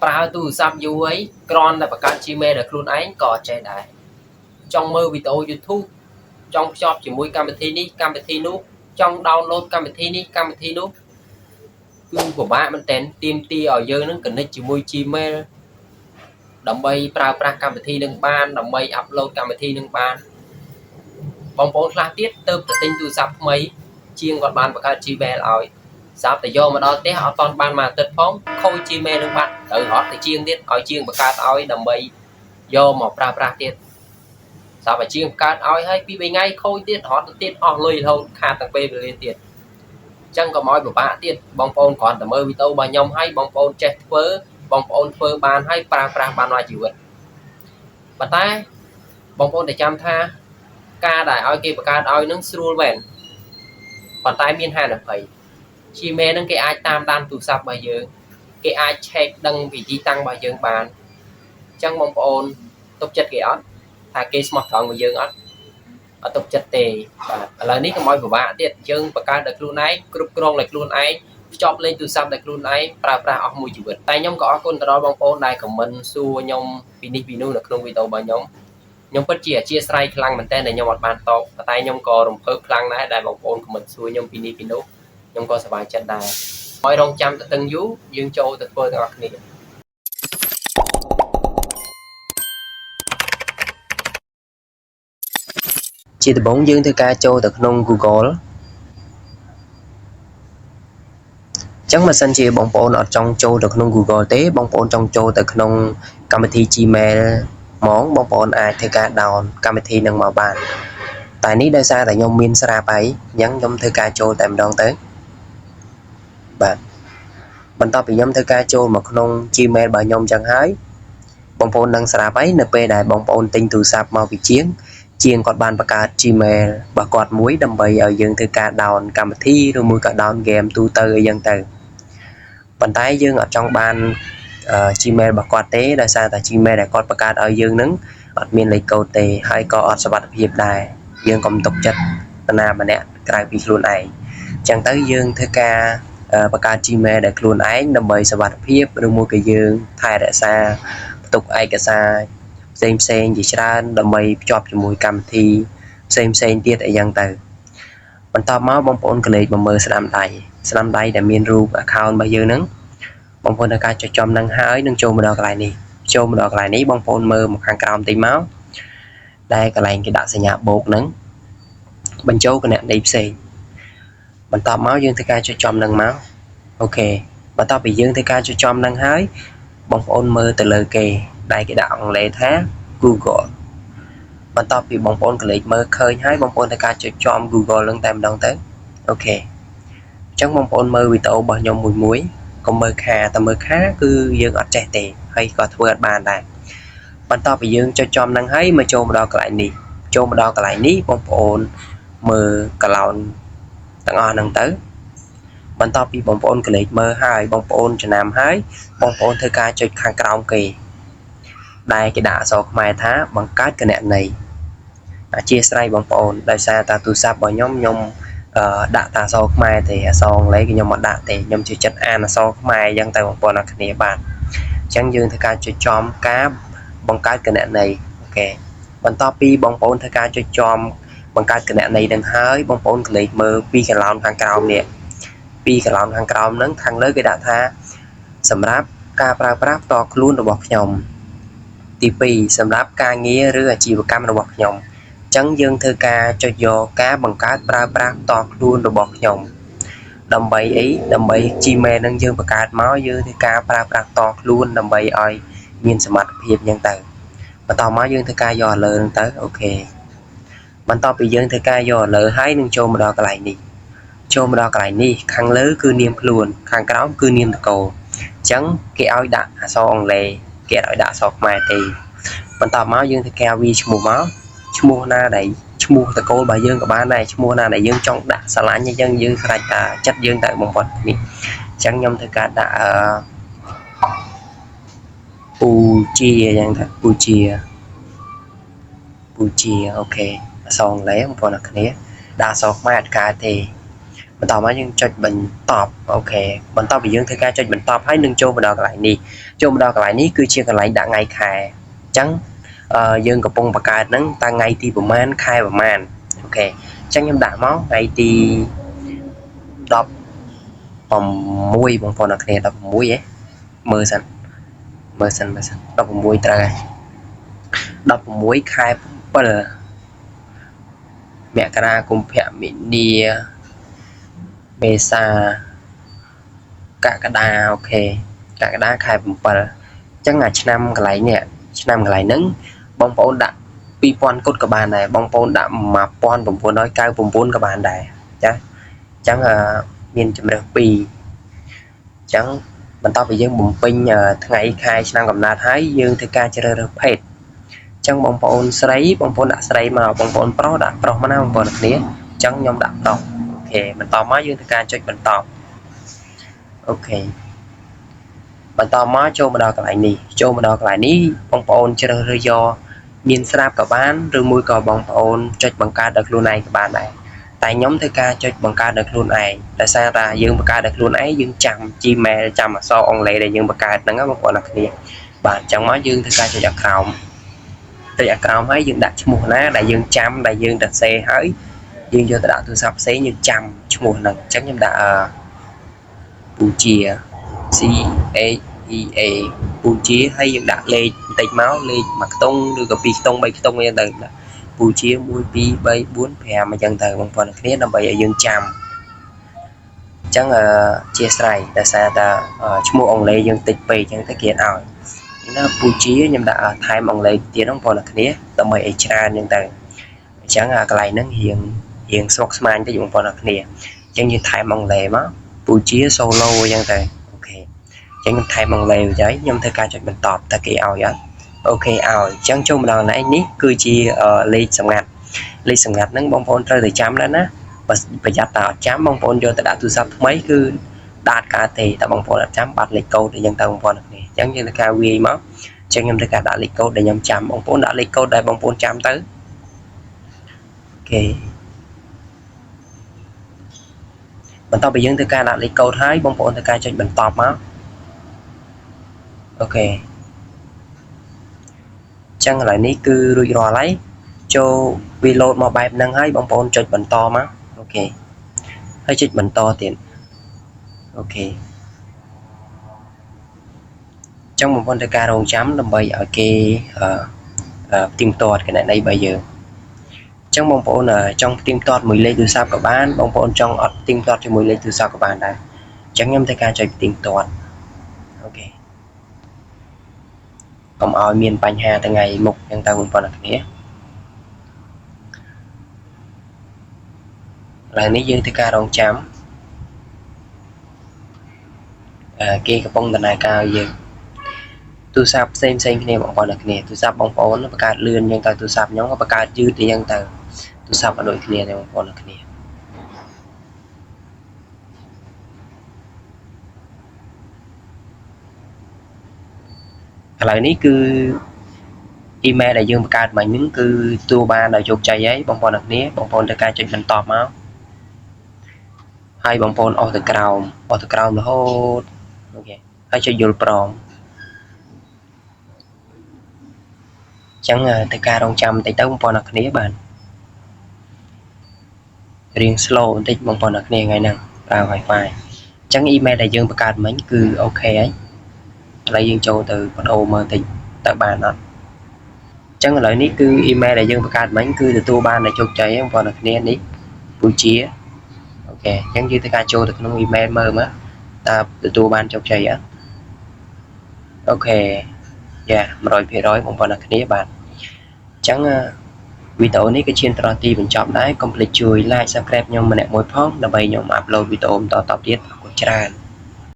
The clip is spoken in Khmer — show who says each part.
Speaker 1: ប្រើទូរស័ព្ទយូរហើយគ្រាន់តែបង្កើត Gmail ដល់ខ្លួនឯងក៏ចេះដែរចង់មើលវីដេអូ YouTube ចង់ភ្ជាប់ជាមួយកម្មវិធីនេះកម្មវិធីនោះចង់ download កម្មវិធីនេះកម្មវិធីនោះគឺពិបាកមែនតើទាមទារឲ្យយើងនឹង connect ជាមួយ Gmail ដើម្បីប្រើប្រាស់កម្មវិធីនឹងបានដើម្បី upload កម្មវិធីនឹងបានបងប្អូនខ្លះទៀតទៅទិញទូរស័ព្ទថ្មីជាងគាត់បានបង្កើត Gmail ឲ្យស្រាប់តែយកមកដល់ផ្ទះអត់តន់បានមួយអាទិត្យផងខូច Gmail នឹងបាត់ត្រូវរត់ទៅជាងទៀតឲ្យជាងបង្កើតឲ្យដើម្បីយកមកប្រើប្រាស់ទៀតស្រាប់តែជាងបង្កើតឲ្យហើយពី3ថ្ងៃខូចទៀតរត់ទៅទៀតអស់លុយរហូតខាតទាំងពេលវេលាទៀតអញ្ចឹងកុំឲ្យពិបាកទៀតបងប្អូនគ្រាន់តែមើលវីដេអូរបស់ខ្ញុំឲ្យបងប្អូនចេះធ្វើបងប្អូនធ្វើបានហើយប្រើប្រាស់បានមួយជីវិតប៉ុន្តែបងប្អូនតែចាំថាការដែលឲ្យគេបង្កើតឲ្យនឹងស្រួលមែនប៉ុន្តែមានហានិភ័យ Gmail នឹងគេអាចតាមដានទូរស័ព្ទរបស់យើងគេអាច check ដឹងពីទីតាំងរបស់យើងបានអញ្ចឹងបងប្អូនទុកចិត្តគេអត់ថាគេស្មោះត្រង់vớiយើងអត់ទុកចិត្តទេបាទឥឡូវនេះកុំឲ្យពិបាកទៀតយើងបង្កើតដោយខ្លួនឯងគ្រប់គ្រងដោយខ្លួនឯងភ្ជាប់លេខទូរស័ព្ទដោយខ្លួនឯងប្រើប្រាស់អស់មួយជីវិតតែខ្ញុំក៏អរគុណទៅដល់បងប្អូនដែល comment សួរខ្ញុំពីនេះពីនោះនៅក្នុងវីដេអូរបស់ខ្ញុំពិតជាអធិស្ឋានខ្លាំងមែនតើខ្ញុំអត់បានតបតែខ្ញុំក៏រំភើបខ្លាំងដែរដែលបងប្អូន comment សួរខ្ញុំពីនេះពីនោះខ្ញុំក៏សប្បាយចិត្តដែរឲ្យរងចាំទៅយូរយើងចូលទៅធ្វើទាំងអស់គ្នាជាដំបូងយើងធ្វើការចូលទៅក្នុង Google ចឹងបើសិនជាបងប្អូនអត់ចង់ចូលទៅក្នុង Google ទេបងប្អូនចង់ចូលទៅក្នុងកម្មវិធី Gmail ហ្មងបងប្អូនអាចធ្វើការ down កម្មវិធីនឹងមកបានតែនេះដោយសារតែខ្ញុំមានស្រាប់ហើយអញ្ចឹងខ្ញុំធ្វើការចូលតែម្ដងទៅបាទបន្ទាប់ពីខ្ញុំធ្វើការចូលមកក្នុង Gmail របស់ខ្ញុំចឹងហើយបងប្អូននឹងស្រាប់ហើយនៅពេលដែលបងប្អូនទិញទូរស័ព្ទមកពីជាងគាត់បានបង្កើត Gmail របស់គាត់មួយដើម្បីឲ្យយើងធ្វើការ down កម្មវិធីឬមួយក៏ down game ទូទៅអីចឹងទៅប៉ុន្តែយើងអត់ចង់បានGmail របស់គាត់ទេដោយសារតែ Gmail ដែលគាត់បង្កើតឲ្យយើងនឹងអត់មានលេខកូដទេហើយក៏អត់សុវត្ថិភាពដែរយើងកុំទុកចិត្តតាណាម្នាក់ក្រៅពីខ្លួនឯងអញ្ចឹងទៅយើងធ្វើការបង្កើត Gmail ដែលខ្លួនឯងដើម្បីសុវត្ថិភាពឬមួយក៏យើងថែរក្សាផ្ទុកឯកសារផ្សេងជាច្រើនដើម្បីភ្ជាប់ជាមួយកម្មវិធីផ្សេងទៀតអីចឹងទៅបន្ទាប់មកបងប្អូនកលេចមកមើលស្នាមដៃដែលមានរូប account របស់យើងហ្នឹងបងប្អូនត្រូវការចុចចំនឹងហើយនឹងចូលមកដល់កន្លែងនេះបងប្អូនមើលមកខាងក្រោមតិចមកដែលកន្លែងគេដាក់សញ្ញាបូកហ្នឹងបញ្ចូលគណនីផ្សេងបន្ទាប់មកយើងធ្វើការចុចចំនឹងមកអូខេបន្ទាប់ពីយើងធ្វើការចុចចំនឹងហើយបងប្អូនមើលទៅលើគេដែលគេដាក់អង់គ្លេសថា Google បន្ទាប់ពីបងប្អូនកលេចមើលឃើញហើយបងប្អូនធ្វើការចុចចំ Google នឹងតែម្ដងទៅអូខេអញ្ចឹងបងប្អូនមើលវីដេអូរបស់ខ្ញុំមួយកុំមើលខាតែមើលខាគឺយើងអត់ចេះទេហើយក៏ធ្វើអត់បានដែរបន្ទាប់ពីយើងចុចចំនឹងហើយមកចូលមកដល់កន្លែងនេះបងប្អូនមើលកន្លោនទាំងអស់ហ្នឹងទៅបន្ទាប់ពីបងប្អូនកលេចមើលហើយបងប្អូនចំណាំហើយបងប្អូនធ្វើការចុចខាងក្រោមគេដែលគេដាក់អក្សរខ្មែរថាបង្កើតគណនីអធិស្ឋានបងប្អូនដោយសារតាទូរស័ព្ទរបស់ខ្ញុំដាក់តាអក្សរខ្មែរទេអក្សរអង់គ្លេសខ្ញុំអត់ដាក់ទេខ្ញុំជឿចិត្តអានអក្សរខ្មែរអញ្ចឹងទៅបងប្អូនអរគ្នាបាទអញ្ចឹងយើងធ្វើការចុចចំការបង្កើតគណនីអូខេបន្ទាប់ពីបងប្អូនធ្វើការចុចចំបង្កើតគណនីនឹងហើយបងប្អូនកលេចមើលពីកន្លោនខាងក្រោមនេះហ្នឹងខាងលើគេដាក់ថាសម្រាប់ការប្រើប្រាស់ផ្ទាល់ខ្លួនរបស់ខ្ញុំទី2សម្រាប់ការងារឬអាជីវកម្មរបស់ខ្ញុំអញ្ចឹងយើងធ្វើការចុចយកការបង្កើតប្រើប្រាស់ផ្ទាល់ខ្លួនរបស់ខ្ញុំដើម្បីអីដើម្បី Gmail នឹងយើងបង្កើតមកយើងធ្វើការប្រើប្រាស់ផ្ទាល់ខ្លួនដើម្បីឲ្យមានសមត្ថភាពអញ្ចឹងទៅបន្តមកយើងធ្វើការយកលើហ្នឹងទៅអូខេបន្ទាប់ពីយើងធ្វើការយកលើហើយនឹងចូលមកដល់កន្លែងនេះខាងលើគឺនាមខ្លួនខាងក្រោមគឺនាមតកោអញ្ចឹងគេឲ្យដាក់អក្សរអង់គ្លេសគេឲ្យដាក់អក្សរខ្មែរទេបន្តមកយើងធ្វើការវាឈ្មោះមកឈ្មោះណាដែលឈ្មោះតកូលរបស់យើងក៏បានដែរឈ្មោះណាដែលយើងចង់ដាក់ស្រឡាញ់អញ្ចឹងយើងស្រេចតាចិត្តយើងតែបំផុតនេះអញ្ចឹងខ្ញុំធ្វើការដាក់ពូជាអញ្ចឹងថាពូជាអូខេអក្សរអង់គ្លេសបងប្អូនអរគ្នាដាក់អក្សរខ្មែរអត់កើតទេ បន្តមកយើងចុចបញ្តប់អូខេបន្ទាប់ពីយើងធ្វើការចុចបន្តប់ហើយនឹងចូលមកដល់កន្លែងនេះចូលមកដល់កន្លែងនេះគឺជាកន្លែងដាក់ថ្ងៃខែអញ្ចឹងយើងកំពុងបង្កើតហ្នឹងតាំងថ្ងៃទីប្រហែលខែប្រហែលអូខេអញ្ចឹងខ្ញុំដាក់មកថ្ងៃទី16បងប្អូនអ្នកគ្នា16ហ៎មើលសិន16ត្រូវហើយ16ខែ7មករាកុម្ភៈមីនាមេសាកក្កដាអូខេកក្កដាខែ7អញ្ចឹងអាឆ្នាំកន្លែងនេះឆ្នាំកន្លែងហ្នឹងបងប្អូនដាក់2000គុតក៏បានដែរបងប្អូនដាក់1999ក៏បានដែរចាអញ្ចឹងមានជំរើស2អញ្ចឹងបន្ទាប់ពីយើងបំពេញថ្ងៃខែឆ្នាំកំណើតហើយយើងធ្វើការជ្រើសរើសភេទអញ្ចឹងបងប្អូនស្រីបងប្អូនដាក់ស្រីមកបងប្អូនប្រុសដាក់ប្រុសមកណាបងប្អូនគ្នាអញ្ចឹងខ្ញុំដាក់ប្រុសអូខេបន្តមកយើងធ្វើការចុចបន្តអូខេបន្តមកចូលមកដល់កន្លែងនេះបងប្អូនជ្រើសរើសយកមានស្រាប់ក៏បានឬមួយក៏បងប្អូនចុចបង្កើតដោយខ្លួនឯងក៏បានដែរតែខ្ញុំធ្វើការចុចបង្កើតដោយខ្លួនឯងដោយសារតែយើងបង្កើតដោយខ្លួនឯងយើងចាំ Gmail ចាំអក្សរអង់គ្លេសដែលយើងបង្កើតហ្នឹងបងប្អូនអ្នកគ្នាបាទអញ្ចឹងមកយើងធ្វើការចុចអាក្រោមហើយយើងដាក់ឈ្មោះណាដែលយើងចាំដែលយើងទៅសេហើយយើងយកទៅដាក់ទូរស័ព្ទផ្សេងយើងចាំឈ្មោះហ្នឹងអញ្ចឹងខ្ញុំដាក់ពូជា C H E A ពូជាហើយយើងដាក់លេខបន្តិចមកលេខ1ខ្ទង់ឬក៏2ខ្ទង់3ខ្ទង់អីទៅពូជា1 2 3 4 5អញ្ចឹងទៅបងប្អូនអ្នកគ្នាដើម្បីឲ្យយើងចាំអញ្ចឹងជាស្រ័យដោយសារតែឈ្មោះអង់គ្លេសយើងតិចពេកអញ្ចឹងទៅគេឲ្យណាពូជាខ្ញុំដាក់ថែមអង់គ្លេសទៀតបងប្អូនអ្នកគ្នាដើម្បីឲ្យច្រើនអញ្ចឹងទៅអញ្ចឹងកន្លែងហ្នឹងរៀងស្មុគស្មាញតិចបងប្អូនអ្នកគ្នាអញ្ចឹងយើងថែមអង់គ្លេសមកពូជា solo អញ្ចឹងទៅអូខេអញ្ចឹងខ្ញុំថែមអង់គ្លេសទៅខ្ញុំធ្វើការចុចបន្តតែគេឲ្យអត់អូខេឲ្យអញ្ចឹងចូលមកដល់កន្លែងនេះគឺជាលេខសម្ងាត់ហ្នឹងបងប្អូនត្រូវតែចាំដែរណាបើប្រយ័ត្នតែអត់ចាំបងប្អូនយកទៅដាក់ទូរស័ព្ទថ្មីគឺដាតកើតទេតែបងប្អូនអត់ចាំបាត់លេខកូដអញ្ចឹងទៅបងប្អូនគ្នាអញ្ចឹងយើងធ្វើការវាយមកអញ្ចឹងខ្ញុំធ្វើការដាក់លេខកូដដែលខ្ញុំចាំបងប្អូនដាក់លេខកូដដែលបងប្អូនចាំទៅអូខេបន្ទាប់ពីយើងធ្វើការដាក់លេខកូដហើយបងប្អូនធ្វើការចុចបន្តមកអូខេអញ្ចឹងឥឡូវនេះគឺរួចរាល់ហើយចូលវាលោតមកបែបហ្នឹងហើយបងប្អូនចុចបន្តមកអូខេហើយចុចបន្តទៀតអូខេអញ្ចឹងបងប្អូនធ្វើការរងចាំដើម្បីឲ្យគេផ្ទៀងផ្ទាត់គណនីរបស់យើងអញ្ចឹងបងប្អូនចង់ផ្ទៀងផ្ទាត់មួយលេខទូរស័ព្ទក៏បានបងប្អូនចង់អត់ផ្ទៀងផ្ទាត់ជាមួយលេខទូរស័ព្ទក៏បានដែរអញ្ចឹងខ្ញុំធ្វើការចុចផ្ទៀងផ្ទាត់អូខេកុំឲ្យមានបញ្ហាថ្ងៃមុខអញ្ចឹងទៅបងប្អូនអ្នកគ្នាឥឡូវនេះយើងធ្វើការរងចាំគេកំពុងដំណើរការឲ្យយើងទូរស័ព្ទផ្សេងគ្នាបងប្អូនអ្នកគ្នាទូរស័ព្ទបងប្អូនបង្កើតលឿនអញ្ចឹងទៅទូរស័ព្ទខ្ញុំក៏បង្កើតយឺតអញ្ចឹងទៅទូរស័ព្ទអត់ដូចគ្នាទេបងប្អូនអ្នកគ្នាឥឡូវនេះគឺ email ដែលយើងបង្កើតមិញហ្នឹងគឺទទួលបានដោយជោគជ័យហើយបងប្អូនអ្នកគ្នាបងប្អូនត្រូវការចុចបន្តមកហើយបងប្អូនអស់ទៅក្រោមរហូតអូខេហើយចុចយល់ព្រមអញ្ចឹងទៅការរងចាំបន្តិចទៅបងប្អូនអ្នកគ្នាបានរៀង slow បន្តិចបងប្អូនអ្នកគ្នាថ្ងៃហ្នឹងប្រើ Wi-Fi អញ្ចឹង email ដែលយើងបង្កើតមិញគឺអូខេហើយឥឡូវយើងចូលទៅបដូរមើលតិចទៅបានអត់អញ្ចឹងឥឡូវនេះគឺ email ដែលយើងបង្កើតមិញគឺទទួលបានដោយជោគជ័យបងប្អូនអ្នកគ្នានេះពូជាអូខេអញ្ចឹងយើងធ្វើការចូលទៅក្នុង email មើលមកតើទទួលបានជោគជ័យអត់អូខេយ៉ា 100% បងប្អូនអ្នកគ្នាបាទអញ្ចឹងវីដេអូនេះក៏ឈានដល់ទីបញ្ចប់ដែរកុំភ្លេចជួយ like subscribe ខ្ញុំម្នាក់មួយផងដើម្បីខ្ញុំអាប់ឡូតវីដេអូបន្តទៀតអរគុណច្រើន